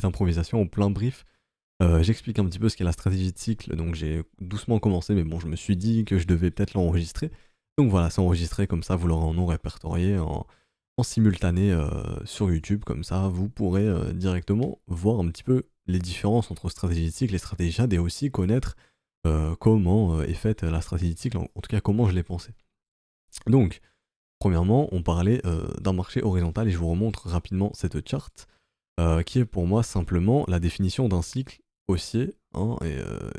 petite improvisation en plein brief. J'explique un petit peu ce qu'est la stratégie de cycle, donc j'ai doucement commencé, mais bon, je me suis dit que je devais peut-être l'enregistrer. Donc voilà, c'est enregistré comme ça, vous l'aurez en nom répertorié en simultané sur YouTube, comme ça vous pourrez directement voir un petit peu les différences entre stratégie de cycle et stratégie shad et aussi connaître comment est faite la stratégie de cycle, en tout cas comment je l'ai pensée. Donc, premièrement, on parlait d'un marché horizontal et je vous remontre rapidement cette charte qui est pour moi simplement la définition d'un cycle haussier, hein,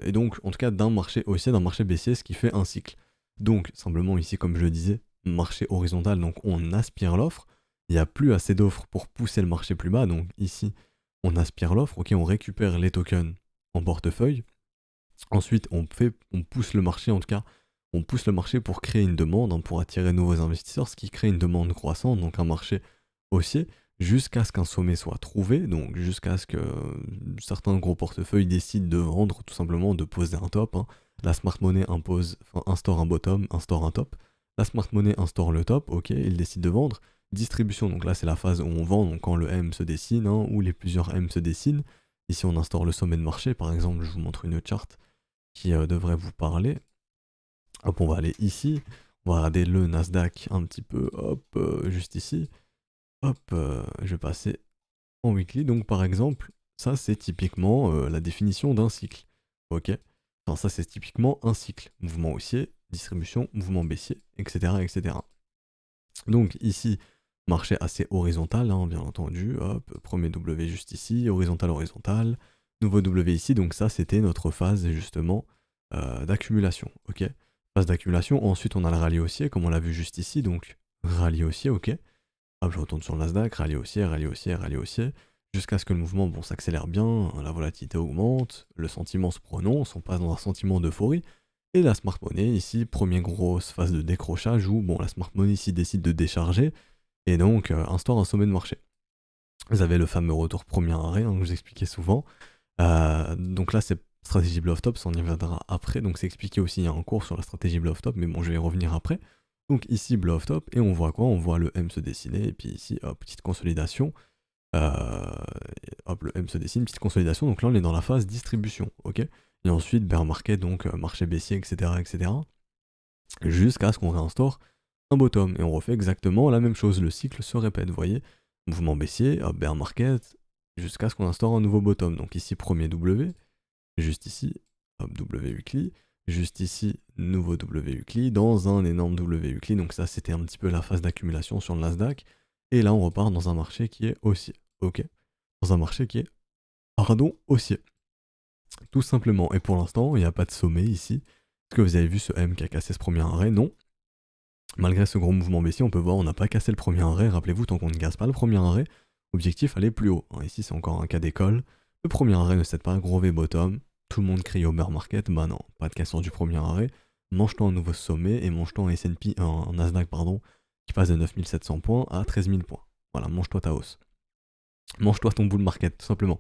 et donc en tout cas d'un marché haussier, d'un marché baissier, ce qui fait un cycle. Donc simplement ici, comme je le disais, marché horizontal, donc on aspire l'offre, il n'y a plus assez d'offres pour pousser le marché plus bas, donc ici on aspire l'offre, ok, on récupère les tokens en portefeuille, ensuite on pousse le marché, en tout cas on pousse le marché pour créer une demande, hein, pour attirer de nouveaux investisseurs, ce qui crée une demande croissante, donc un marché haussier, jusqu'à ce qu'un sommet soit trouvé, donc jusqu'à ce que certains gros portefeuilles décident de vendre, tout simplement de poser un top, hein. La smart money instaure un bottom, instaure un top. La smart money instaure le top, ok, il décide de vendre. Distribution, donc là c'est la phase où on vend, donc quand le M se dessine, hein, ou les plusieurs M se dessinent. Ici on instaure le sommet de marché, par exemple, je vous montre une charte qui devrait vous parler. Hop, on va aller ici, on va regarder le Nasdaq un petit peu, hop, juste ici. Hop, je vais passer en weekly. Donc par exemple, ça c'est typiquement la définition d'un cycle. Ok. Enfin, ça c'est typiquement un cycle. Mouvement haussier, distribution, mouvement baissier, etc. etc. Donc ici, marché assez horizontal, hein, bien entendu. Hop, premier W juste ici, horizontal, horizontal. Nouveau W ici, donc ça c'était notre phase justement d'accumulation. Ok. Phase d'accumulation. Ensuite on a le rallye haussier, comme on l'a vu juste ici. Donc rallye haussier, ok. Hop, je retourne sur le Nasdaq, rallye haussier, rallye haussier, rallye haussier, jusqu'à ce que le mouvement s'accélère bien, la volatilité augmente, le sentiment se prononce, on passe dans un sentiment d'euphorie, et la smart money, ici, première grosse phase de décrochage où bon, la smart money ici décide de décharger, et donc instaure un sommet de marché. Vous avez le fameux retour premier arrêt, hein, que je vous expliquais souvent. Donc là, c'est stratégie bluff top, ça on y reviendra après, donc c'est expliqué aussi, il y a un cours sur la stratégie bluff top, mais bon, je vais y revenir après. Donc ici, bluff top, et on voit quoi? On voit le M se dessiner, et puis ici, hop, petite consolidation. Hop, le M se dessine, petite consolidation, donc là on est dans la phase distribution, ok. Et ensuite, bear market, donc marché baissier, etc., etc. Jusqu'à ce qu'on réinstaure un bottom, et on refait exactement la même chose, le cycle se répète, vous voyez. Mouvement baissier, hop, bear market, jusqu'à ce qu'on instaure un nouveau bottom. Donc ici, premier W, juste ici, hop, W weekly, juste ici, nouveau W weekly, dans un énorme W weekly, donc ça c'était un petit peu la phase d'accumulation sur le Nasdaq, et là on repart dans un marché qui est haussier, ok. Dans un marché qui est, pardon, haussier, tout simplement, et pour l'instant il n'y a pas de sommet ici. Est-ce que vous avez vu ce M qui a cassé ce premier arrêt? Non. Malgré ce gros mouvement baissier, on peut voir on n'a pas cassé le premier arrêt, rappelez-vous, tant qu'on ne casse pas le premier arrêt, objectif aller plus haut, hein. Ici c'est encore un cas d'école, le premier arrêt ne cède pas, gros V bottom, tout le monde crie au bear market, bah non, pas de cassure du premier arrêt, mange-toi un nouveau sommet et mange-toi un S&P, un Nasdaq pardon, qui passe de 9700 points à 13 000 points. Voilà, mange-toi ta hausse. Mange-toi ton bull market, tout simplement.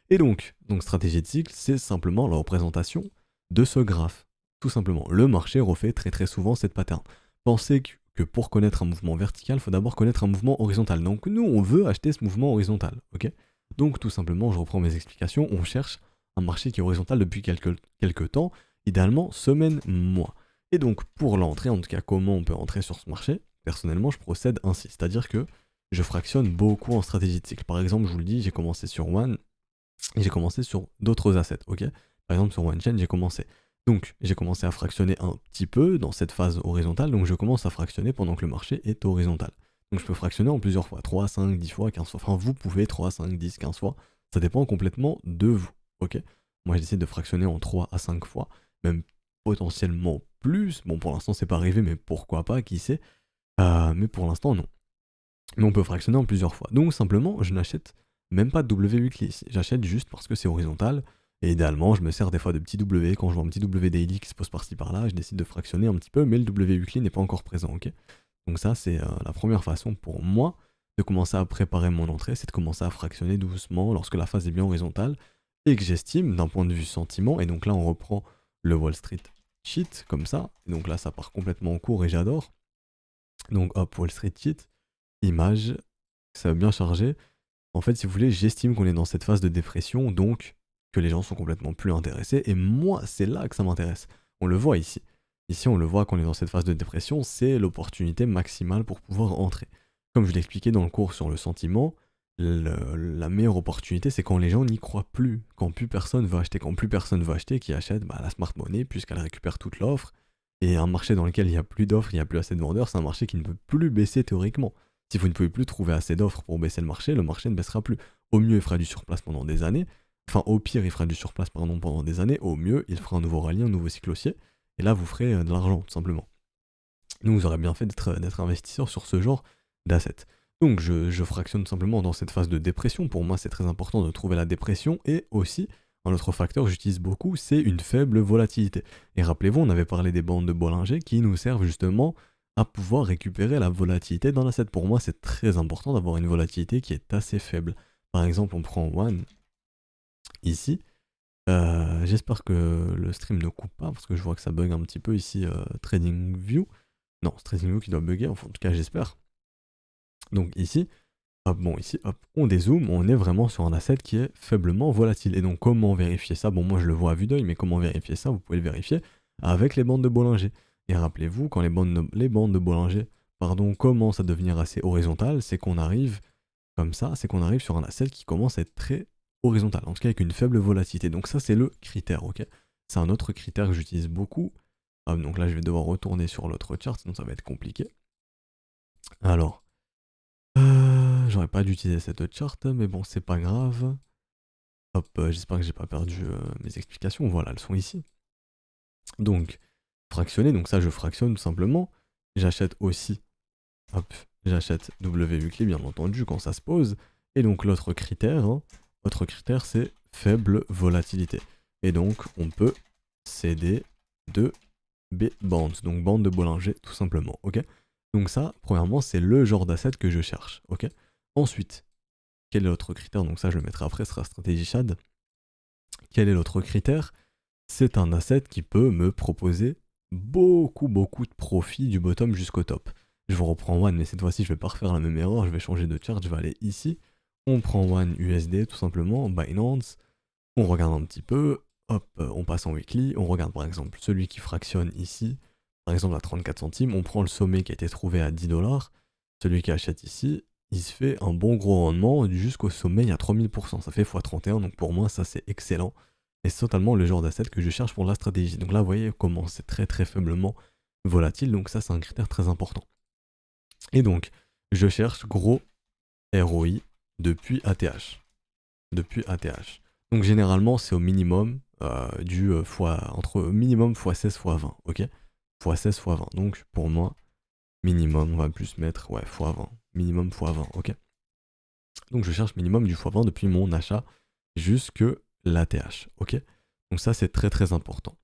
Et donc stratégie de cycle, c'est simplement la représentation de ce graphe. Tout simplement, le marché refait très très souvent cette pattern. Pensez que pour connaître un mouvement vertical, il faut d'abord connaître un mouvement horizontal. Donc nous, on veut acheter ce mouvement horizontal, ok. Donc tout simplement, je reprends mes explications, on cherche un marché qui est horizontal depuis quelques temps, idéalement semaine, mois. Et donc pour l'entrée, en tout cas comment on peut entrer sur ce marché, personnellement je procède ainsi, c'est-à-dire que je fractionne beaucoup en stratégie de cycle. Par exemple, je vous le dis, j'ai commencé sur One, et j'ai commencé sur d'autres assets, ok. Par exemple sur OneChain, j'ai commencé. Donc j'ai commencé à fractionner un petit peu dans cette phase horizontale, donc je commence à fractionner pendant que le marché est horizontal. Donc je peux fractionner en plusieurs fois, 3, 5, 10 fois, 15 fois. Enfin, vous pouvez 3, 5, 10, 15 fois. Ça dépend complètement de vous, ok. Moi, j'essaie de fractionner en 3 à 5 fois, même potentiellement plus. Bon, pour l'instant, c'est pas arrivé, mais pourquoi pas, qui sait. Mais pour l'instant, non. Mais on peut fractionner en plusieurs fois. Donc simplement, je n'achète même pas de W weekly ici. J'achète juste parce que c'est horizontal. Et idéalement, je me sers des fois de petits W. Quand je vois un petit W daily qui se pose par-ci par-là, je décide de fractionner un petit peu, mais le W weekly n'est pas encore présent, ok. Donc ça, c'est la première façon pour moi de commencer à préparer mon entrée, c'est de commencer à fractionner doucement lorsque la phase est bien horizontale et que j'estime d'un point de vue sentiment. Et donc là, on reprend le Wall Street Cheat comme ça. Et donc là, ça part complètement en cours et j'adore. Donc hop, Wall Street Cheat. Image, ça va bien charger. En fait, si vous voulez, j'estime qu'on est dans cette phase de dépression, donc que les gens sont complètement plus intéressés. Et moi, c'est là que ça m'intéresse. On le voit ici. Ici, on le voit qu'on est dans cette phase de dépression, c'est l'opportunité maximale pour pouvoir entrer. Comme je l'ai expliqué dans le cours sur le sentiment, la meilleure opportunité, c'est quand les gens n'y croient plus, quand plus personne veut acheter. Quand plus personne veut acheter, qui achète la smart money, puisqu'elle récupère toute l'offre. Et un marché dans lequel il n'y a plus d'offres, il n'y a plus assez de vendeurs, c'est un marché qui ne peut plus baisser théoriquement. Si vous ne pouvez plus trouver assez d'offres pour baisser le marché ne baissera plus. Au mieux, il fera du surplace pendant des années. Enfin, au pire, il fera du surplace pendant des années. Au mieux, il fera un nouveau rallye, un nouveau cycle haussier. Et là, vous ferez de l'argent, tout simplement. Donc, vous aurez bien fait d'être investisseur sur ce genre d'assets. Donc, je fractionne tout simplement dans cette phase de dépression. Pour moi, c'est très important de trouver la dépression. Et aussi, un autre facteur que j'utilise beaucoup, c'est une faible volatilité. Et rappelez-vous, on avait parlé des bandes de Bollinger qui nous servent justement à pouvoir récupérer la volatilité dans l'asset. Pour moi, c'est très important d'avoir une volatilité qui est assez faible. Par exemple, on prend One ici. J'espère que le stream ne coupe pas parce que je vois que ça bug un petit peu ici. TradingView. Non, c'est TradingView qui doit bugger, enfin, en tout cas, j'espère. Donc ici, hop, on dézoome, on est vraiment sur un asset qui est faiblement volatile. Et donc, comment vérifier ça? Bon, moi, je le vois à vue d'œil, mais comment vérifier ça? Vous pouvez le vérifier avec les bandes de Bollinger. Et rappelez-vous, quand les bandes de Bollinger commencent à devenir assez horizontales, c'est qu'on arrive comme ça, c'est qu'on arrive sur un asset qui commence à être très horizontal, en tout cas avec une faible volatilité. Donc ça, c'est le critère, ok? C'est un autre critère que j'utilise beaucoup. Donc là, je vais devoir retourner sur l'autre chart, sinon ça va être compliqué. Alors, j'aurais pas dû utiliser cette chart, mais bon, c'est pas grave. Hop, j'espère que j'ai pas perdu mes explications. Voilà, elles sont ici. Donc, fractionner, donc ça, je fractionne tout simplement. J'achète aussi, hop, j'achète W weekly, bien entendu, quand ça se pose. Et donc, l'autre critère, c'est faible volatilité. Et donc, on peut céder de B-bands, donc bande de Bollinger, tout simplement, ok? Donc ça, premièrement, c'est le genre d'asset que je cherche, ok? Ensuite, quel est l'autre critère? Donc ça, je le mettrai après, ce sera stratégie Shad. Quel est l'autre critère? C'est un asset qui peut me proposer beaucoup de profit du bottom jusqu'au top. Je vous reprends One, mais cette fois-ci, je vais pas refaire la même erreur, je vais changer de chart, je vais aller ici. On prend One USD, tout simplement, Binance. On regarde un petit peu, hop, on passe en weekly, on regarde par exemple celui qui fractionne ici, par exemple à 34 centimes, on prend le sommet qui a été trouvé à 10 $, celui qui achète ici, il se fait un bon gros rendement jusqu'au sommet, il y a 3000%, ça fait x31, donc pour moi ça c'est excellent, et c'est totalement le genre d'asset que je cherche pour la stratégie. Donc là vous voyez comment c'est très faiblement volatile, donc ça c'est un critère très important. Et donc, je cherche gros ROI depuis ATH. Depuis ATH. Donc généralement, c'est au minimum entre minimum x16 x20, ok? x16 x20. Donc pour moi, minimum, on va plus mettre x20. Minimum x20, ok? Donc je cherche minimum du x20 depuis mon achat jusque l'ATH, ok? Donc ça, c'est très important.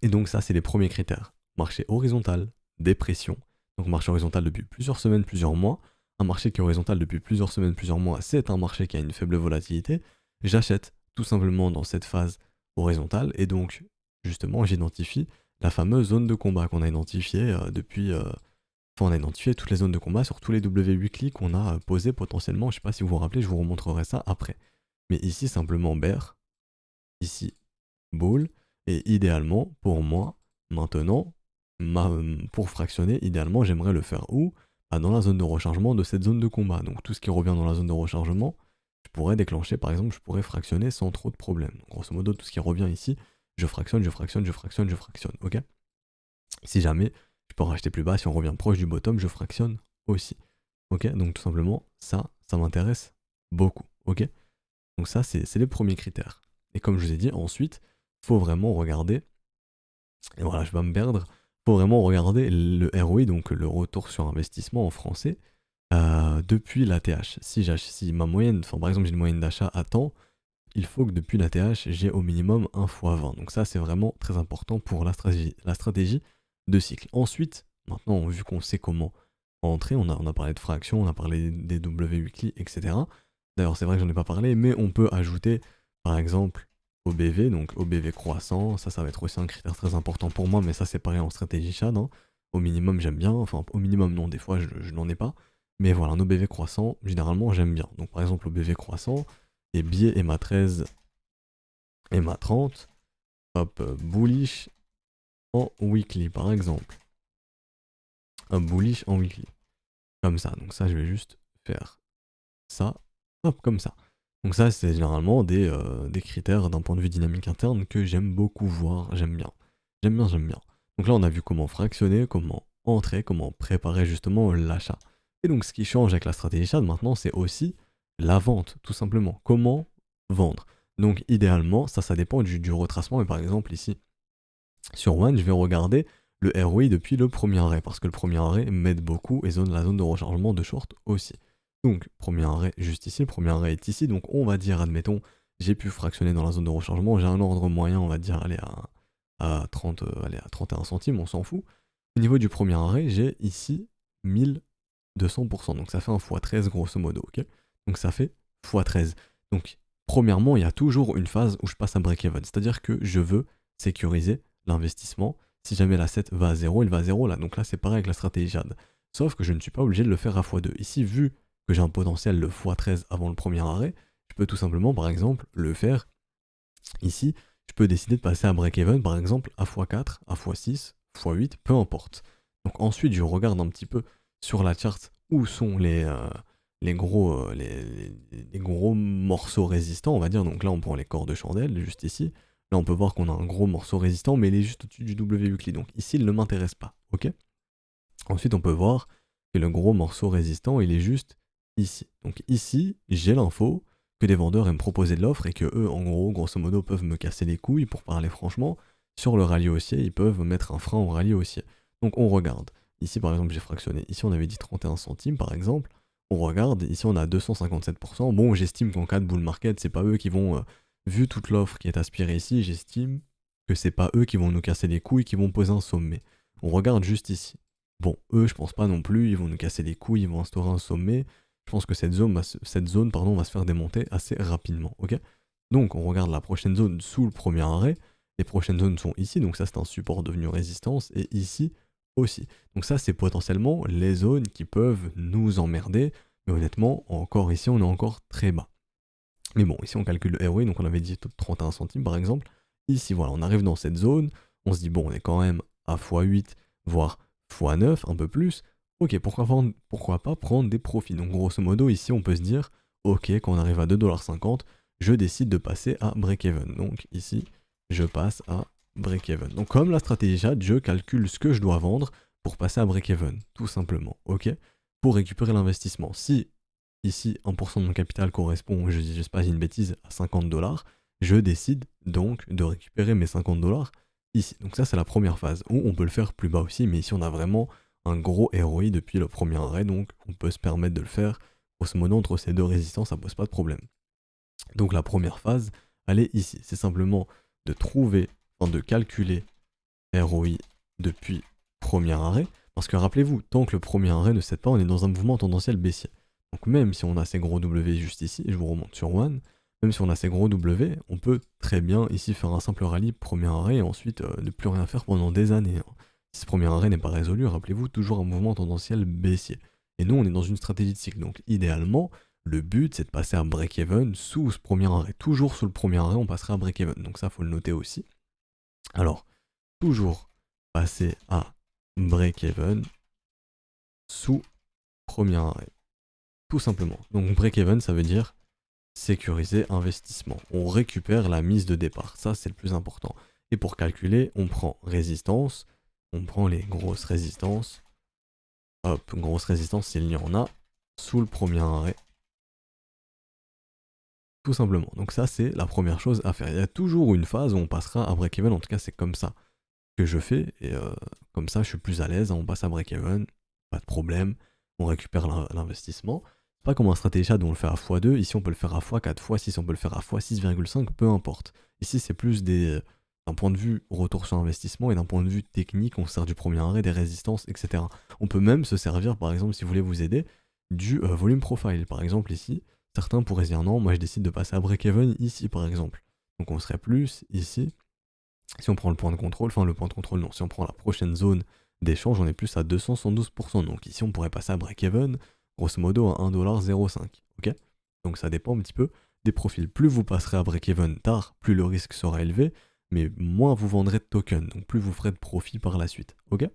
Et donc ça, c'est les premiers critères. Marché horizontal, dépression. Donc marché horizontal depuis plusieurs semaines, plusieurs mois. Un marché qui est horizontal depuis plusieurs semaines, plusieurs mois, c'est un marché qui a une faible volatilité. J'achète tout simplement dans cette phase horizontale et donc justement j'identifie la fameuse zone de combat qu'on a identifiée on a identifié toutes les zones de combat sur tous les W8 qu'on a posés potentiellement. Je ne sais pas si vous vous rappelez, je vous remontrerai ça après. Mais ici simplement bear, ici bull, et idéalement pour moi, maintenant, pour fractionner, idéalement j'aimerais le faire où? Dans la zone de rechargement de cette zone de combat. Donc tout ce qui revient dans la zone de rechargement, je pourrais déclencher, par exemple, je pourrais fractionner sans trop de problème. Donc, grosso modo, tout ce qui revient ici, je fractionne, ok? Si jamais je peux en racheter plus bas, si on revient proche du bottom, je fractionne aussi. Ok? Donc tout simplement, ça m'intéresse beaucoup. Ok? Donc ça, c'est les premiers critères. Et comme je vous ai dit, ensuite, faut vraiment regarder, et voilà, je vais me perdre, faut vraiment regarder le ROI, donc le retour sur investissement en français, depuis l'ATH. Si ma moyenne, enfin par exemple j'ai une moyenne d'achat à temps, il faut que depuis l'ATH, j'ai au minimum 1 x 20. Donc ça, c'est vraiment très important pour la stratégie de cycle. Ensuite, maintenant, vu qu'on sait comment entrer, on a parlé de fraction, on a parlé des W weekly, etc. D'ailleurs, c'est vrai que j'en ai pas parlé, mais on peut ajouter, par exemple, OBV, donc OBV croissant. Ça va être aussi un critère très important pour moi, mais ça, c'est pareil en stratégie Shad. Hein. Au minimum, j'aime bien. Enfin, au minimum, non, des fois, je n'en ai pas. Mais voilà, un OBV croissant, généralement, j'aime bien. Donc par exemple, OBV croissant, et biais EMA 13, EMA 30, hop, bullish en weekly, par exemple. Hop, bullish en weekly. Comme ça. Donc ça, je vais juste faire ça, hop, comme ça. Donc ça, c'est généralement des critères d'un point de vue dynamique interne que j'aime beaucoup voir, j'aime bien. J'aime bien, j'aime bien. Donc là, on a vu comment fractionner, comment entrer, comment préparer justement l'achat. Et donc, ce qui change avec la stratégie chat maintenant, c'est aussi la vente, tout simplement. Comment vendre. Donc, idéalement, ça dépend du retracement. Mais par exemple, ici, sur One, je vais regarder le ROI depuis le premier arrêt, parce que le premier arrêt m'aide beaucoup et la zone de rechargement de short aussi. Donc, premier arrêt juste ici, le premier arrêt est ici, donc on va dire, admettons, j'ai pu fractionner dans la zone de rechargement, j'ai un ordre moyen, on va dire, aller à 30, allez, à 31 centimes, on s'en fout. Au niveau du premier arrêt, j'ai ici 1200%, donc ça fait un x13 grosso modo, ok. Donc ça fait x13. Donc, premièrement, il y a toujours une phase où je passe à break-even, c'est-à-dire que je veux sécuriser l'investissement. Si jamais la 7 va à 0, il va à 0 là. Donc là, c'est pareil avec la stratégie JAD. Sauf que je ne suis pas obligé de le faire à x2. Ici, vu que j'ai un potentiel de x13 avant le premier arrêt, je peux tout simplement, par exemple, le faire ici. Je peux décider de passer à break-even, par exemple, à x4, à x6, x8, peu importe. Donc ensuite, je regarde un petit peu sur la charte où sont les gros morceaux résistants, on va dire. Donc là, on prend les corps de chandelle, juste ici. Là, on peut voir qu'on a un gros morceau résistant, mais il est juste au-dessus du W weekly. Donc ici, il ne m'intéresse pas. Ok. Ensuite, on peut voir que le gros morceau résistant, il est juste ici. Donc ici, j'ai l'info que des vendeurs aiment proposer de l'offre et que eux, en gros, grosso modo, peuvent me casser les couilles pour parler franchement. Sur le rallye haussier, ils peuvent mettre un frein au rallye haussier. Donc on regarde. Ici, par exemple, j'ai fractionné. Ici, on avait dit 31 centimes, par exemple. On regarde. Ici, on a 257%. Bon, j'estime qu'en cas de bull market, c'est pas eux qui vont... vu toute l'offre qui est aspirée ici, j'estime que c'est pas eux qui vont nous casser les couilles, qui vont poser un sommet. On regarde juste ici. Bon, eux, je pense pas non plus, ils vont nous casser les couilles, ils vont instaurer un sommet. Je pense que cette zone va se faire démonter assez rapidement, ok. Donc, on regarde la prochaine zone sous le premier arrêt. Les prochaines zones sont ici, donc ça, c'est un support devenu résistance, et ici aussi. Donc ça, c'est potentiellement les zones qui peuvent nous emmerder, mais honnêtement, encore ici, on est encore très bas. Mais bon, ici, on calcule le ROI, donc on avait dit 31 centimes, par exemple. Ici, voilà, on arrive dans cette zone, on se dit, bon, on est quand même à x8, voire x9, un peu plus. Ok, pourquoi pas prendre des profits. Donc grosso modo, ici, on peut se dire, ok, quand on arrive à 2,50$, je décide de passer à break-even. Donc ici, je passe à break-even. Donc comme la stratégie chat, je calcule ce que je dois vendre pour passer à break-even, tout simplement, ok, pour récupérer l'investissement. Si ici 1% de mon capital correspond, je sais pas, j'ai une bêtise, à 50$, je décide donc de récupérer mes 50$ ici. Donc ça, c'est la première phase, où on peut le faire plus bas aussi, mais ici on a vraiment un gros ROI depuis le premier arrêt, donc on peut se permettre de le faire. Grosso modo, entre ces deux résistances, ça pose pas de problème. Donc la première phase, elle est ici. C'est simplement de trouver, enfin de calculer ROI depuis premier arrêt. Parce que rappelez-vous, tant que le premier arrêt ne cède pas, on est dans un mouvement tendanciel baissier. Donc même si on a ces gros W juste ici, et je vous remonte sur One, même si on a ces gros W, on peut très bien ici faire un simple rallye premier arrêt et ensuite ne plus rien faire pendant des années. Si ce premier arrêt n'est pas résolu, rappelez-vous, toujours un mouvement tendanciel baissier. Et nous, on est dans une stratégie de cycle. Donc idéalement, le but, c'est de passer à break-even sous ce premier arrêt. Toujours sous le premier arrêt, on passera à break-even. Donc ça, faut le noter aussi. Alors, toujours passer à break-even sous premier arrêt. Tout simplement. Donc break-even, ça veut dire sécuriser investissement. On récupère la mise de départ. Ça, c'est le plus important. Et pour calculer, on prend résistance, on prend les grosses résistances. Hop, grosse résistance s'il y en a, sous le premier arrêt. Tout simplement. Donc ça, c'est la première chose à faire. Il y a toujours une phase où on passera à break-even. En tout cas, c'est comme ça que je fais. Et comme ça, je suis plus à l'aise. On passe à break-even, pas de problème. On récupère l'investissement. Pas comme un stratégie chat dont on le fait à x2. Ici, on peut le faire à x4, x6, on peut le faire à x6,5, peu importe. Ici, c'est plus d'un point de vue retour sur investissement et d'un point de vue technique, on se sert du premier arrêt, des résistances, etc. On peut même se servir, par exemple, si vous voulez vous aider, du volume profile. Par exemple, ici, certains pourraient se dire non, moi je décide de passer à break-even ici, par exemple. Donc on serait plus ici. Si on prend le point de contrôle, enfin le point de contrôle non, si on prend la prochaine zone d'échange, on est plus à 272%. Donc ici on pourrait passer à break-even grosso modo à 1,05$, ok? Donc ça dépend un petit peu des profils. Plus vous passerez à break-even tard, plus le risque sera élevé, mais moins vous vendrez de tokens, donc plus vous ferez de profit par la suite, ok?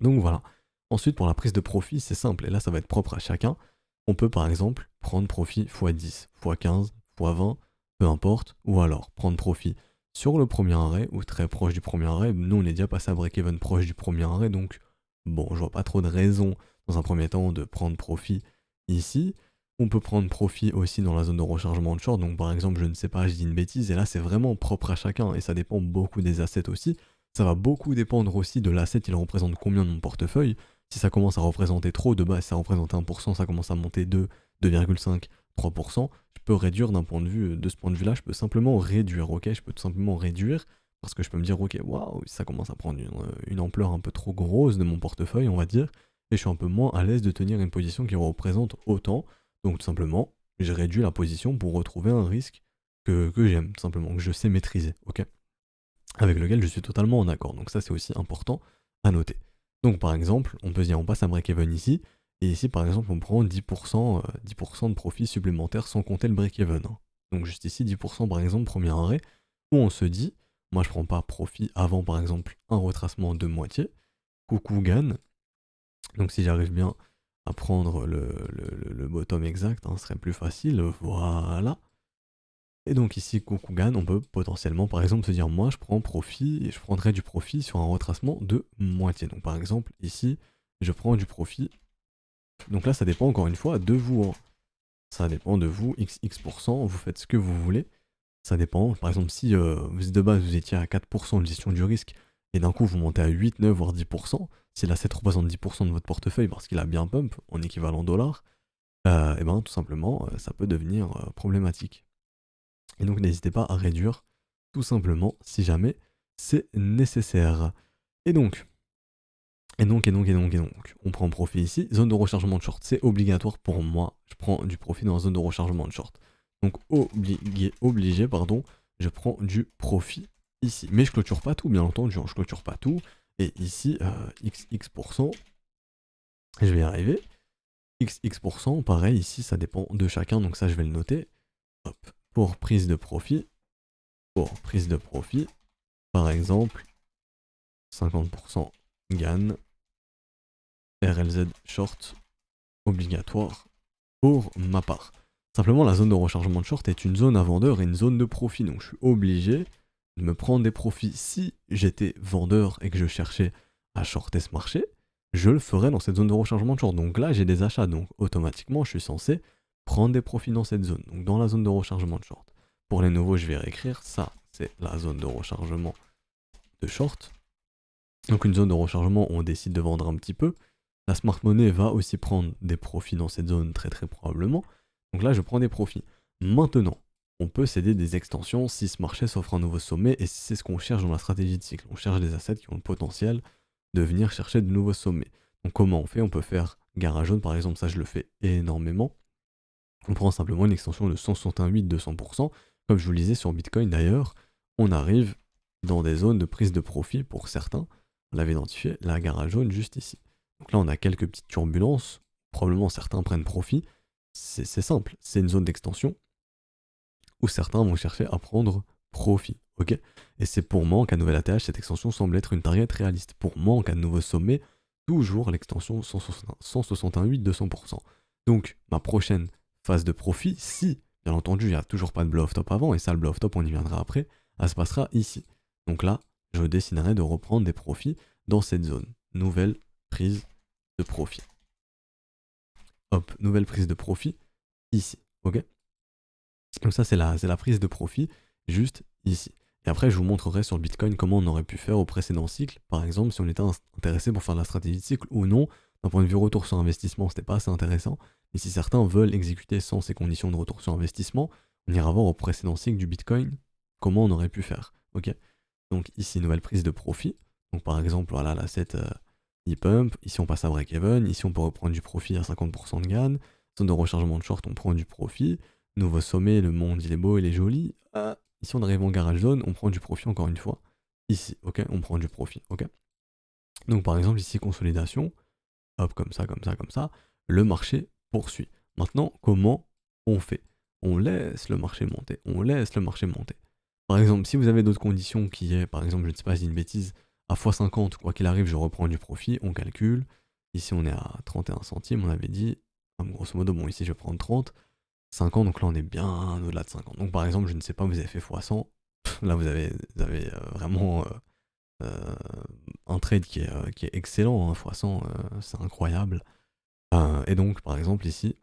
Donc voilà. Ensuite, pour la prise de profit, c'est simple, et là ça va être propre à chacun. On peut par exemple prendre profit x10, x15, x20, peu importe, ou alors prendre profit sur le premier arrêt ou très proche du premier arrêt. Nous on est déjà passé à break-even proche du premier arrêt, donc bon, je vois pas trop de raison dans un premier temps de prendre profit ici. On peut prendre profit aussi dans la zone de rechargement de short, donc par exemple, je ne sais pas, je dis une bêtise, et là c'est vraiment propre à chacun, et ça dépend beaucoup des assets aussi. Ça va beaucoup dépendre aussi de l'asset, il représente combien de mon portefeuille. Si ça commence à représenter trop, de base ça représente 1%, ça commence à monter 2, 2,5, 3%, je peux réduire d'un point de vue, de ce point de vue là, je peux simplement réduire, ok? Je peux tout simplement réduire, parce que je peux me dire, ok, waouh, ça commence à prendre une ampleur un peu trop grosse de mon portefeuille, on va dire, et je suis un peu moins à l'aise de tenir une position qui représente autant, donc tout simplement, j'ai réduit la position pour retrouver un risque que j'aime, tout simplement, que je sais maîtriser, ok? Avec lequel je suis totalement en accord. Donc ça c'est aussi important à noter. Donc par exemple, on peut se dire on passe à break-even ici, et ici par exemple on prend 10%, 10% de profit supplémentaire sans compter le break-even, hein. Donc juste ici 10% par exemple, premier arrêt, où on se dit, moi je prends pas profit avant par exemple un retracement de moitié, coucou gain. Donc si j'arrive bien à prendre le bottom exact, hein, ce serait plus facile, voilà. Et donc ici, Kokugan, on peut potentiellement par exemple se dire moi je prends profit et je prendrai du profit sur un retracement de moitié. Donc par exemple ici, je prends du profit. Donc là ça dépend encore une fois de vous, hein. Ça dépend de vous, XX%, vous faites ce que vous voulez. Ça dépend. Par exemple si vous de base vous étiez à 4% de gestion du risque et d'un coup vous montez à 8, 9 voire 10%, si l'asset représente 10% de votre portefeuille parce qu'il a bien pump en équivalent dollar, et ben tout simplement ça peut devenir problématique. Et donc n'hésitez pas à réduire tout simplement si jamais c'est nécessaire. Et donc, on prend profit ici. Zone de rechargement de short, c'est obligatoire pour moi. Je prends du profit dans la zone de rechargement de short. Donc obligé, pardon, je prends du profit ici. Mais je clôture pas tout, bien entendu, hein, je clôture pas tout. Et ici, XX%, je vais y arriver. XX%, pareil, ici ça dépend de chacun, donc ça je vais le noter. Hop, pour prise de profit, par exemple, 50% GAN, RLZ short, obligatoire pour ma part. Simplement, la zone de rechargement de short est une zone à vendeur et une zone de profit, donc je suis obligé de me prendre des profits. Si j'étais vendeur et que je cherchais à shorter ce marché, je le ferais dans cette zone de rechargement de short. Donc là, j'ai des achats, donc automatiquement, je suis censé prendre des profits dans cette zone, donc dans la zone de rechargement de short. Pour les nouveaux, je vais réécrire ça, c'est la zone de rechargement de short. Donc une zone de rechargement où on décide de vendre un petit peu. La smart money va aussi prendre des profits dans cette zone très probablement. Donc là je prends des profits. Maintenant, on peut céder des extensions si ce marché s'offre un nouveau sommet et si c'est ce qu'on cherche dans la stratégie de cycle. On cherche des assets qui ont le potentiel de venir chercher de nouveaux sommets. Donc comment on fait? On peut faire garage jaune par exemple, ça je le fais énormément. On prend simplement une extension de 168-200%. Comme je vous le disais sur Bitcoin d'ailleurs, on arrive dans des zones de prise de profit pour certains. On l'avait identifié, la garage jaune juste ici. Donc là on a quelques petites turbulences, probablement certains prennent profit. C'est simple, c'est une zone d'extension où certains vont chercher à prendre profit, ok? Et c'est pour moi en cas de nouvel ATH, cette extension semble être une target réaliste. Pour moi en cas de nouveau sommet, toujours l'extension 168-200%. Donc ma prochaine phase de profit, si bien entendu il n'y a toujours pas de blow off top avant, et ça le blow off top on y viendra après, ça se passera ici. Donc là, je déciderai de reprendre des profits dans cette zone. Nouvelle prise de profit. Hop, nouvelle prise de profit ici, ok? Donc ça c'est la prise de profit juste ici. Et après je vous montrerai sur le Bitcoin comment on aurait pu faire au précédent cycle, par exemple si on était intéressé pour faire de la stratégie de cycle ou non. D'un point de vue retour sur investissement, c'était pas assez intéressant. Mais si certains veulent exécuter sans ces conditions de retour sur investissement, on ira voir au précédent cycle du Bitcoin comment on aurait pu faire, ok? Donc ici nouvelle prise de profit. Donc par exemple voilà l'asset e-pump, ici on passe à break-even, ici on peut reprendre du profit à 50% de gain, zone de rechargement de short on prend du profit, nouveau sommet, le monde il est beau, il est joli, ici on arrive en garage zone, on prend du profit encore une fois, ici, ok, on prend du profit, ok. Donc par exemple ici consolidation, hop comme ça, le marché poursuit. Maintenant, comment on fait? On laisse le marché monter, on laisse le marché monter. Par exemple, si vous avez d'autres conditions qui est, par exemple, je ne sais pas, je dis une bêtise, à x50, quoi qu'il arrive, je reprends du profit, on calcule. Ici, on est à 31 centimes, on avait dit, grosso modo, bon, ici, je vais prendre 30, 50, donc là, on est bien au-delà de 50. Donc, par exemple, je ne sais pas, vous avez fait x100, là, vous avez vraiment un trade qui est excellent, hein, x100, c'est incroyable. Et donc, par exemple, ici,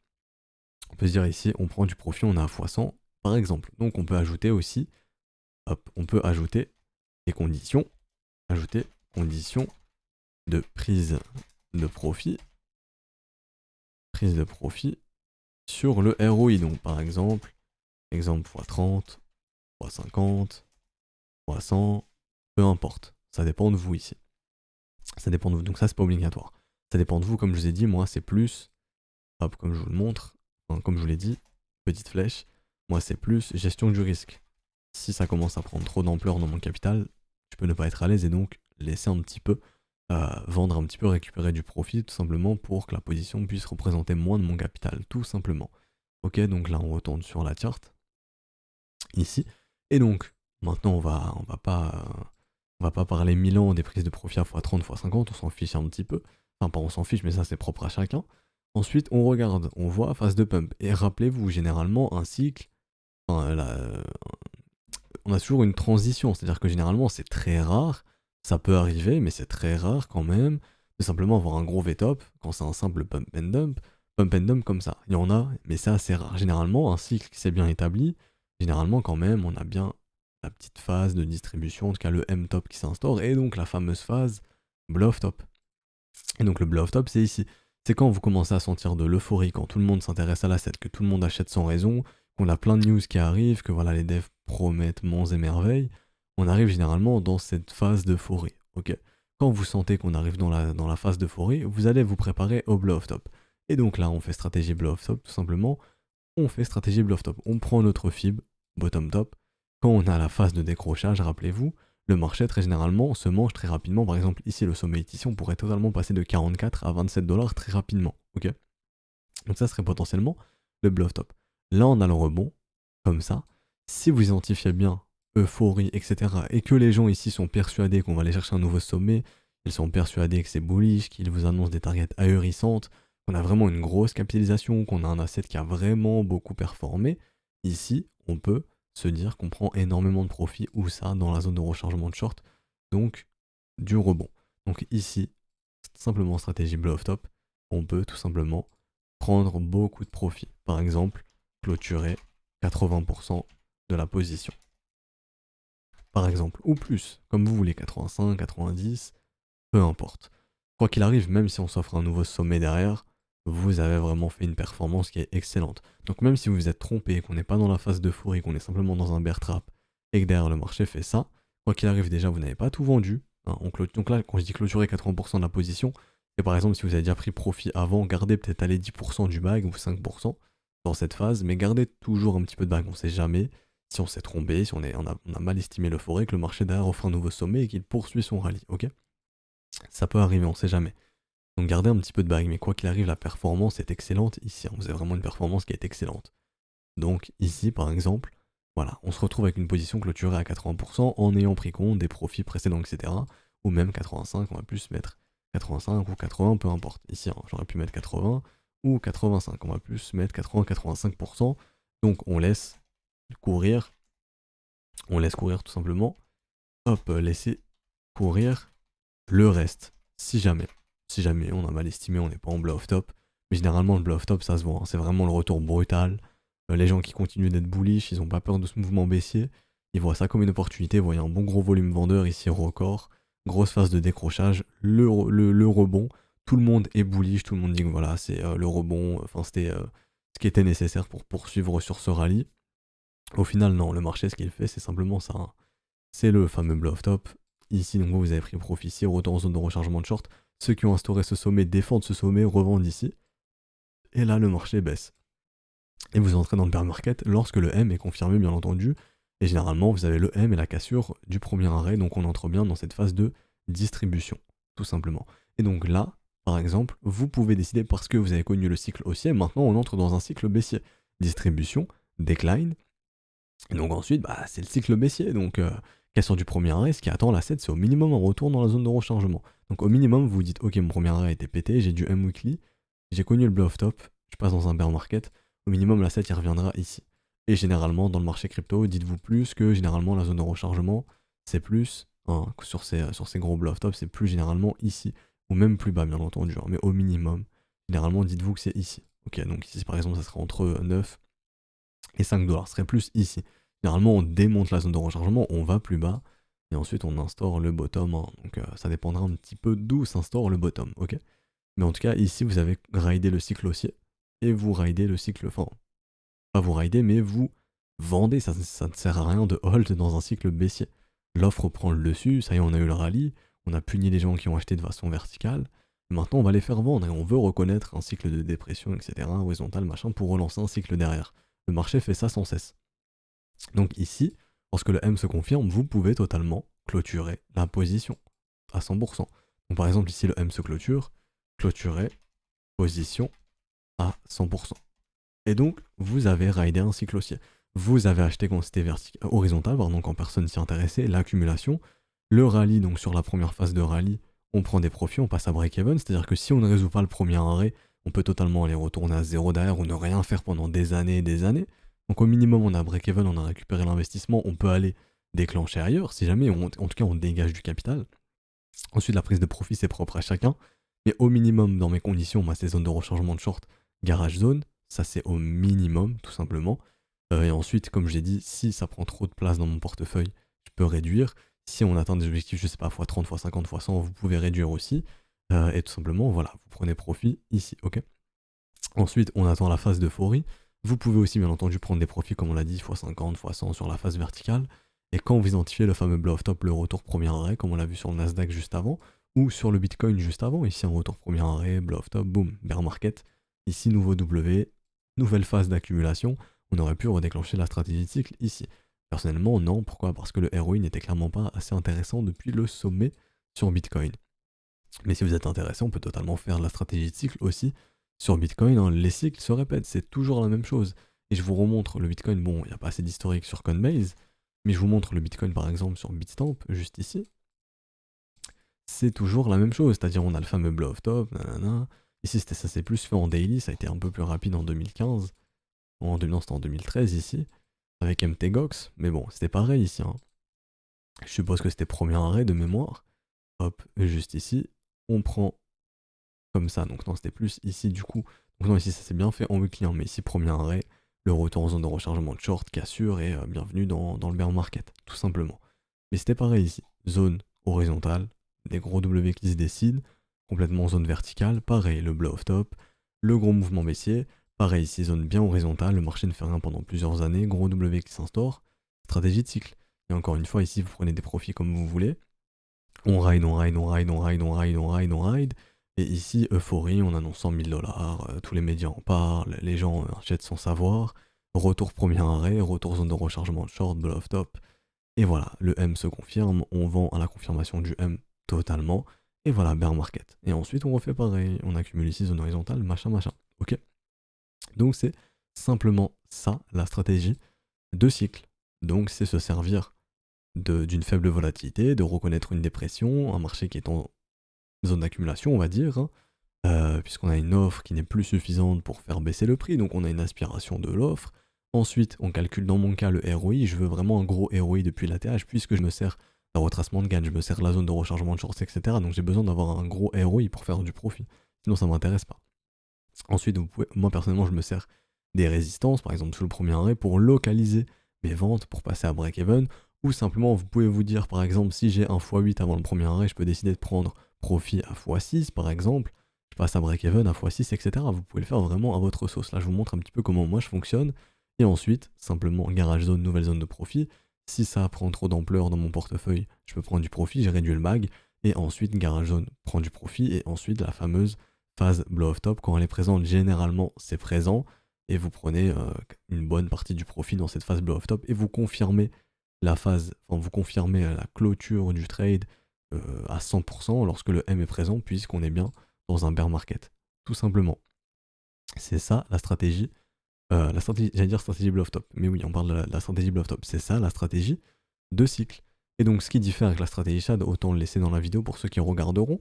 on peut se dire ici, on prend du profit, on a à x100, par exemple. Donc, on peut ajouter aussi, hop, on peut ajouter des conditions, ajouter conditions de prise de profit sur le ROI. Donc par exemple x30, x50, x100, peu importe. Ça dépend de vous ici. Ça dépend de vous. Donc ça, c'est pas obligatoire. Ça dépend de vous, comme je vous ai dit, moi c'est plus, hop, comme je vous le montre, enfin, comme je vous l'ai dit, petite flèche, moi c'est plus gestion du risque. Si ça commence à prendre trop d'ampleur dans mon capital, je peux ne pas être à l'aise et donc laisser un petit peu, vendre un petit peu, récupérer du profit, tout simplement pour que la position puisse représenter moins de mon capital, tout simplement. Ok, donc là on retourne sur la charte, ici, et donc maintenant on va pas parler 1000 ans des prises de profit à x30, x50, on s'en fiche un petit peu, enfin pas on s'en fiche mais ça c'est propre à chacun. Ensuite on regarde, on voit phase de pump, et rappelez-vous généralement un cycle, enfin, on a toujours une transition, c'est-à-dire que généralement c'est très rare, ça peut arriver, mais c'est très rare quand même, de simplement avoir un gros V-top quand c'est un simple pump and dump comme ça. Il y en a, mais c'est assez rare. Généralement, un cycle qui s'est bien établi, généralement quand même, on a bien la petite phase de distribution, en tout cas le M-top qui s'instaure, et donc la fameuse phase blow-off-top. Et donc le blow-off-top, c'est ici. C'est quand vous commencez à sentir de l'euphorie, quand tout le monde s'intéresse à l'asset, que tout le monde achète sans raison, qu'on a plein de news qui arrivent, que voilà, les devs promettent monts et merveilles, on arrive généralement dans cette phase d'euphorie. Ok. Quand vous sentez qu'on arrive dans la phase d'euphorie, vous allez vous préparer au blow-off-top. Et donc là, on fait stratégie blow-off-top, tout simplement. On fait stratégie blow-off-top. On prend notre fib, bottom-top. Quand on a la phase de décrochage, rappelez-vous, le marché très généralement se mange très rapidement. Par exemple, ici, le sommet est ici, on pourrait totalement passer de 44 à 27 dollars très rapidement. Ok. Donc ça serait potentiellement le blow-off-top. Là, on a le rebond, comme ça. Si vous identifiez bien euphorie, etc., et que les gens ici sont persuadés qu'on va aller chercher un nouveau sommet, ils sont persuadés que c'est bullish, qu'ils vous annoncent des targets ahurissantes, qu'on a vraiment une grosse capitalisation, qu'on a un asset qui a vraiment beaucoup performé, ici, on peut se dire qu'on prend énormément de profit, ou ça, dans la zone de rechargement de short, donc du rebond. Donc ici, simplement stratégie blow-off-top, on peut tout simplement prendre beaucoup de profit. Par exemple, clôturer 80% de la position. Par exemple, ou plus, comme vous voulez, 85, 90, peu importe. Quoi qu'il arrive, même si on s'offre un nouveau sommet derrière, vous avez vraiment fait une performance qui est excellente. Donc même si vous vous êtes trompé, qu'on n'est pas dans la phase d'euphorie, qu'on est simplement dans un bear trap, et que derrière le marché fait ça, quoi qu'il arrive déjà, vous n'avez pas tout vendu. Hein, donc là, quand je dis clôturer 80% de la position, c'est par exemple si vous avez déjà pris profit avant, gardez peut-être aller 10% du bag ou 5% dans cette phase, mais gardez toujours un petit peu de bag, on sait jamais si on s'est trompé, si on a mal estimé l'euphorie, que le marché derrière offre un nouveau sommet et qu'il poursuit son rallye, ok? Ça peut arriver, on sait jamais. Donc gardez un petit peu de bag, mais quoi qu'il arrive, la performance est excellente ici. Vous avez vraiment une performance qui est excellente. Donc ici, par exemple, voilà, on se retrouve avec une position clôturée à 80% en ayant pris compte des profits précédents, etc. Ou même 85, on va plus mettre 85 ou 80, peu importe. Ici, hein, j'aurais pu mettre 80 ou 85, on va plus mettre 80-85%. Donc on laisse courir tout simplement. Hop, laisser courir le reste, si jamais. Si jamais on a mal estimé, on n'est pas en blow-off top. Mais généralement, le blow-off top, ça se voit. Hein. C'est vraiment le retour brutal. Les gens qui continuent d'être bullish, ils n'ont pas peur de ce mouvement baissier. Ils voient ça comme une opportunité. Vous voyez un bon gros volume vendeur ici, record. Grosse phase de décrochage. Le rebond. Tout le monde est bullish. Tout le monde dit que voilà, c'est le rebond. Enfin, c'était ce qui était nécessaire pour poursuivre sur ce rallye. Au final, non. Le marché, ce qu'il fait, c'est simplement ça. Hein. C'est le fameux blow-off top. Ici, donc vous avez pris profit ici, retour en zone de rechargement de short. Ceux qui ont instauré ce sommet défendent ce sommet, revendent ici. Et là, le marché baisse. Et vous entrez dans le bear market lorsque le M est confirmé, bien entendu. Et généralement, vous avez le M et la cassure du premier arrêt. Donc on entre bien dans cette phase de distribution, tout simplement. Et donc là, par exemple, vous pouvez décider, parce que vous avez connu le cycle haussier, maintenant on entre dans un cycle baissier. Distribution, decline, et donc ensuite, bah, c'est le cycle baissier. Donc, cassure du premier arrêt, ce qui attend la 7, c'est au minimum un retour dans la zone de rechargement. Donc, au minimum, vous vous dites, ok, mon premier arrêt a été pété, j'ai du M-Weekly, j'ai connu le blow-off top, je passe dans un bear market, au minimum, la 7, il reviendra ici. Et généralement, dans le marché crypto, dites-vous plus que généralement, la zone de rechargement, c'est plus, hein, sur ces gros blow-off top, c'est plus généralement ici, ou même plus bas, bien entendu, hein, mais au minimum, généralement, dites-vous que c'est ici. Ok, donc ici, par exemple, ça sera entre 9 et 5 $, ce serait plus ici. Généralement, on démonte la zone de rechargement, on va plus bas, et ensuite on instaure le bottom, hein. Donc ça dépendra un petit peu d'où s'instaure le bottom, ok. Mais en tout cas, ici, vous avez raidé le cycle haussier, et vous raidez le cycle, enfin, pas vous raidez, mais vous vendez, ça ne sert à rien de hold dans un cycle baissier. L'offre prend le dessus, ça y est, on a eu le rallye, on a puni les gens qui ont acheté de façon verticale, maintenant on va les faire vendre, et on veut reconnaître un cycle de dépression, etc., horizontal, machin, pour relancer un cycle derrière. Le marché fait ça sans cesse. Donc ici, lorsque le M se confirme, vous pouvez totalement clôturer la position à 100%. Donc par exemple ici le M se clôture, clôturer position à 100%. Et donc vous avez raidé un cycle haussier. Vous avez acheté quand c'était horizontal, pardon, quand personne s'y intéressait, l'accumulation. Le rallye, donc sur la première phase de rallye, on prend des profits, on passe à break-even, c'est-à-dire que si on ne résout pas le premier arrêt, on peut totalement aller retourner à zéro derrière ou ne rien faire pendant des années et des années. Donc au minimum, on a break-even, on a récupéré l'investissement, on peut aller déclencher ailleurs, si jamais, en tout cas, on dégage du capital. Ensuite, la prise de profit, c'est propre à chacun. Mais au minimum, dans mes conditions, moi, ces zones de rechargement de short, garage zone, ça c'est au minimum, tout simplement. Et ensuite, comme j'ai dit, si ça prend trop de place dans mon portefeuille, je peux réduire. Si on atteint des objectifs, je sais pas, x30, x50, x100, vous pouvez réduire aussi. Et tout simplement, voilà, vous prenez profit ici, ok. Ensuite, on attend la phase d'euphorie. Vous pouvez aussi, bien entendu, prendre des profits, comme on l'a dit, x50, x100 sur la phase verticale. Et quand vous identifiez le fameux blow-off top, le retour premier arrêt, comme on l'a vu sur le Nasdaq juste avant, ou sur le Bitcoin juste avant, ici un retour premier arrêt, blow-off top, boum, bear market. Ici, nouveau W, nouvelle phase d'accumulation. On aurait pu redéclencher la stratégie de cycle ici. Personnellement, non. Pourquoi? Parce que le ROI n'était clairement pas assez intéressant depuis le sommet sur Bitcoin. Mais si vous êtes intéressé, on peut totalement faire la stratégie de cycle aussi sur Bitcoin. Hein. Les cycles se répètent, c'est toujours la même chose. Et je vous remontre le Bitcoin, bon, il n'y a pas assez d'historique sur Coinbase, mais je vous montre le Bitcoin par exemple sur Bitstamp, juste ici. C'est toujours la même chose, c'est-à-dire on a le fameux blow-off top, nanana. Ici ça s'est plus fait en daily, ça a été un peu plus rapide en 2015. Non, c'était en 2013 ici, avec MTGOX, mais bon, c'était pareil ici. Hein. Je suppose que c'était premier arrêt de mémoire. Hop, juste ici, on prend comme ça, donc non, c'était plus ici du coup. Donc non, ici ça s'est bien fait en weekly, hein, mais ici, premier arrêt, le retour en zone de rechargement de short, cassure, et bienvenue dans le bear market, tout simplement. Mais c'était pareil ici, zone horizontale, des gros W qui se décident, complètement zone verticale, pareil, le blow-off top, le gros mouvement baissier, pareil ici, zone bien horizontale, le marché ne fait rien pendant plusieurs années, gros W qui s'instaure, stratégie de cycle. Et encore une fois, ici, vous prenez des profits comme vous voulez, on ride, on ride, on ride, on ride, on ride, on ride, on ride, et ici, euphorie, on annonce 100 000 $, tous les médias en parlent, les gens achètent sans savoir, retour premier arrêt, retour zone de rechargement de short, blow-off top, et voilà, le M se confirme, on vend à la confirmation du M totalement, et voilà, bear market. Et ensuite, on refait pareil, on accumule ici zone horizontale, machin, machin, ok. Donc c'est simplement ça, la stratégie de cycle. Donc c'est se servir d'une faible volatilité, de reconnaître une dépression, un marché qui est en zone d'accumulation, on va dire, hein, puisqu'on a une offre qui n'est plus suffisante pour faire baisser le prix, donc on a une aspiration de l'offre. Ensuite, on calcule dans mon cas le ROI, je veux vraiment un gros ROI depuis l'ATH, puisque je me sers d'un retracement de gain, je me sers de la zone de rechargement de shorts, etc. Donc j'ai besoin d'avoir un gros ROI pour faire du profit, sinon ça m'intéresse pas. Ensuite, moi personnellement, je me sers des résistances, par exemple sous le premier arrêt, pour localiser mes ventes, pour passer à break-even, ou simplement vous pouvez vous dire, par exemple, si j'ai un x8 avant le premier arrêt, je peux décider de prendre profit à x6 par exemple, je passe à break-even à x6, etc. Vous pouvez le faire vraiment à votre sauce. Là, je vous montre un petit peu comment moi je fonctionne. Et ensuite, simplement garage zone, nouvelle zone de profit. Si ça prend trop d'ampleur dans mon portefeuille, je peux prendre du profit, j'ai réduit le mag. Et ensuite, garage zone prend du profit. Et ensuite, la fameuse phase blow-off top, quand elle est présente, généralement c'est présent. Et vous prenez une bonne partie du profit dans cette phase blow-off top. Et vous confirmez la phase, enfin vous confirmez la clôture du trade à 100% lorsque le M est présent, puisqu'on est bien dans un bear market. Tout simplement. C'est ça la stratégie. J'allais dire stratégie bluff top, mais oui, on parle de la stratégie bluff top. C'est ça la stratégie de cycle. Et donc, ce qui diffère avec la stratégie Shad, autant le laisser dans la vidéo pour ceux qui regarderont.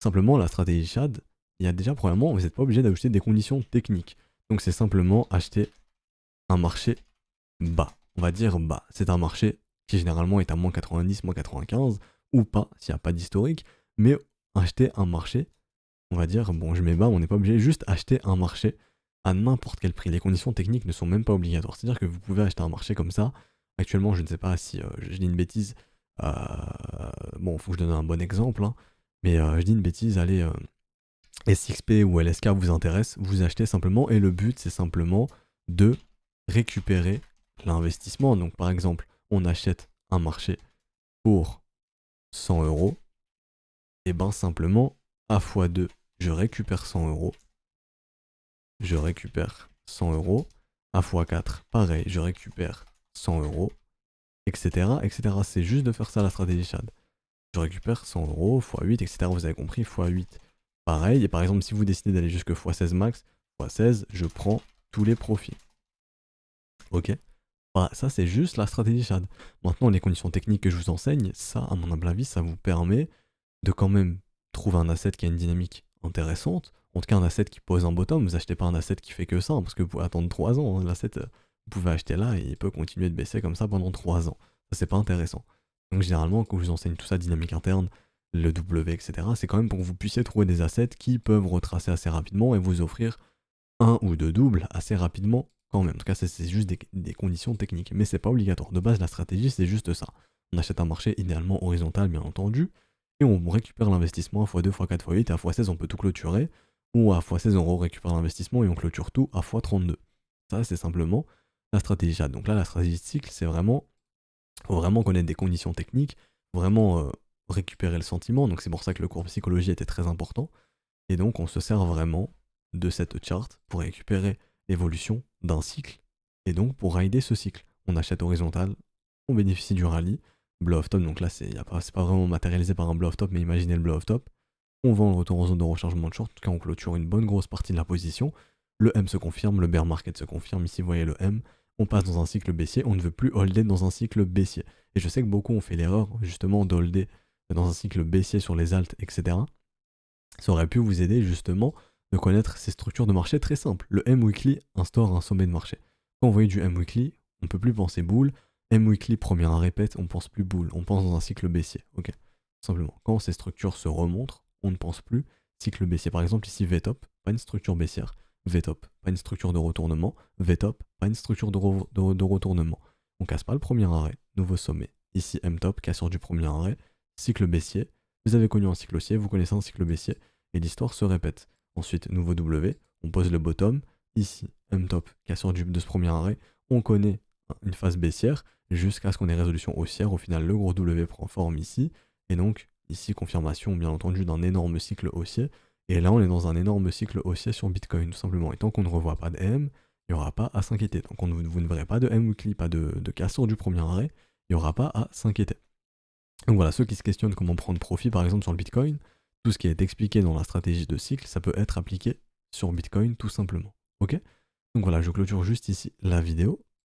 Simplement, la stratégie Shad, il y a déjà, premièrement, vous n'êtes pas obligé d'ajouter des conditions techniques. Donc, c'est simplement acheter un marché bas. On va dire bas. C'est un marché qui généralement est à moins 90, moins 95, ou pas, s'il n'y a pas d'historique. Mais acheter un marché, on va dire, bon, je mets bas, on n'est pas obligé, juste acheter un marché à n'importe quel prix. Les conditions techniques ne sont même pas obligatoires. C'est-à-dire que vous pouvez acheter un marché comme ça. Actuellement, je ne sais pas si je dis une bêtise. Bon, il faut que je donne un bon exemple. Hein, mais je dis une bêtise, allez, SXP ou LSK vous intéresse, vous achetez simplement. Et le but, c'est simplement de récupérer l'investissement. Donc, par exemple, on achète un marché pour 100 euros. Et ben simplement, à x2, je récupère 100 euros. Je récupère 100 euros. À x4, pareil, je récupère 100 euros, etc. etc. C'est juste de faire ça la stratégie Shad. Je récupère 100 euros, x8, etc. Vous avez compris, x8, pareil. Et par exemple, si vous décidez d'aller jusque x16 max, x16, je prends tous les profits. Ok. Voilà, ça c'est juste la stratégie Shad. Maintenant, les conditions techniques que je vous enseigne, ça, à mon humble avis, ça vous permet de quand même trouver un asset qui a une dynamique intéressante. En tout cas, un asset qui pose un bottom. Vous achetez pas un asset qui fait que ça, hein, parce que vous pouvez attendre 3 ans. Hein. L'asset, vous pouvez acheter là et il peut continuer de baisser comme ça pendant 3 ans. Ça, c'est pas intéressant. Donc, généralement, quand je vous enseigne tout ça, dynamique interne, le W, etc., c'est quand même pour que vous puissiez trouver des assets qui peuvent retracer assez rapidement et vous offrir un ou deux doubles assez rapidement quand même. En tout cas, c'est juste des conditions techniques. Mais c'est pas obligatoire. De base, la stratégie, c'est juste ça. On achète un marché idéalement horizontal, bien entendu, et on récupère l'investissement à x2, x4, x8, et à x16 on peut tout clôturer, ou à x16 on récupère l'investissement et on clôture tout à x32. Ça c'est simplement la stratégie Shad. Donc là la stratégie de cycle c'est vraiment, faut vraiment connaître des conditions techniques, vraiment récupérer le sentiment, donc c'est pour ça que le cours psychologie était très important, et donc on se sert vraiment de cette charte pour récupérer l'évolution d'un cycle, et donc pour rider ce cycle. On achète horizontal, on bénéficie du rallye, blow off top, donc là c'est pas vraiment matérialisé par un blow off top, mais imaginez le blow off top. On vend le retour en zone de rechargement de short, en tout cas on clôture une bonne grosse partie de la position. Le M se confirme, le bear market se confirme, ici vous voyez le M. On passe dans un cycle baissier, on ne veut plus holder dans un cycle baissier. Et je sais que beaucoup ont fait l'erreur justement d'holder dans un cycle baissier sur les alts, etc. Ça aurait pu vous aider justement de connaître ces structures de marché très simples. Le M weekly instaure un sommet de marché. Quand vous voyez du M weekly, on ne peut plus penser boule. M weekly, première répète, on pense plus boule, on pense dans un cycle baissier. Ok. Simplement, quand ces structures se remontrent, on ne pense plus cycle baissier. Par exemple, ici VTOP, pas une structure baissière. VTOP, pas une structure de retournement. VTOP, pas une structure de retournement. On casse pas le premier arrêt, nouveau sommet. Ici MTOP, cassure du premier arrêt, cycle baissier. Vous avez connu un cycle haussier, vous connaissez un cycle baissier, et l'histoire se répète. Ensuite, nouveau W, on pose le bottom. Ici, MTOP, cassure de ce premier arrêt, on connaît une phase baissière, jusqu'à ce qu'on ait résolution haussière. Au final, le gros W prend forme ici, et donc ici confirmation bien entendu d'un énorme cycle haussier, et là on est dans un énorme cycle haussier sur Bitcoin tout simplement, et tant qu'on ne revoit pas de M, il n'y aura pas à s'inquiéter. Donc vous ne verrez pas de M weekly, pas de cassure du premier arrêt, il n'y aura pas à s'inquiéter. Donc voilà, ceux qui se questionnent comment prendre profit par exemple sur le Bitcoin, tout ce qui est expliqué dans la stratégie de cycle, ça peut être appliqué sur Bitcoin tout simplement. Ok? Donc voilà, je clôture juste ici la vidéo.